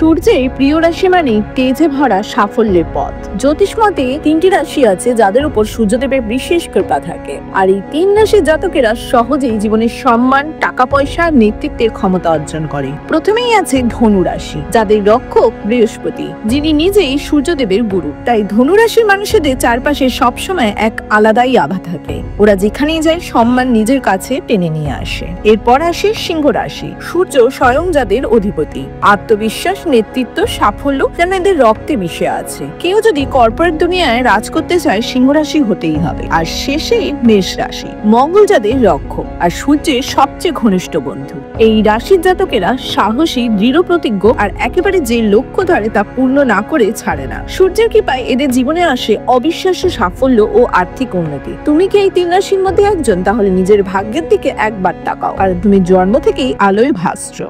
সূর্যের প্রিয় রাশি মানে তেজে ভরা সাফল্যের পথ। জ্যোতিষ মতে 3টি রাশি আছে যাদের উপর সূর্যদেবের বিশেষ কৃপা থাকে, আর এই 3 রাশির জাতকেরা সহজেই জীবনের সম্মান, টাকা পয়সা, নেতৃত্বের ক্ষমতা অর্জন করে। প্রথমেই আছে ধনু রাশি, যাদের রক্ষক বৃহস্পতি, যিনি নিজেই সূর্যদেবের গুরু। তাই ধনু রাশির মানুষদের চারপাশে সবসময় এক আলাদাই আভা থাকে। ওরা যেখানেই যায় সম্মান নিজের কাছে টেনে নিয়ে আসে। এরপর আসে সিংহ রাশি। সূর্য স্বয়ং যাদের অধিপতি। আত্মবিশ্বাস, নেতৃত্ব, সাফল্য যেন এদের রক্তে মিশে আছে। কেউ যদি কর্পোরেট দুনিয়ায় রাজ করতে চায়, সিংহ রাশি হতেই হবে। আর শেষে মেষ রাশি, মঙ্গল যাদের রক্ষক আর সূর্যের সবচেয়ে ঘনিষ্ঠ বন্ধু। এই রাশির জাতকেরা সাহসী, দৃঢ় প্রতিজ্ঞ, আর একেবারে যে লক্ষ্য ধরে তা পূর্ণ না করে ছাড়ে না। সূর্যের কৃপায় এদের জীবনে আসে অবিশ্বাস্য সাফল্য ও আর্থিক উন্নতি। তুমি কি এই 3 রাশির মধ্যে একজন? তাহলে নিজের ভাগ্যের দিকে একবার তাকাও, কারণ তুমি জন্ম থেকেই আলোয় ভাসছো।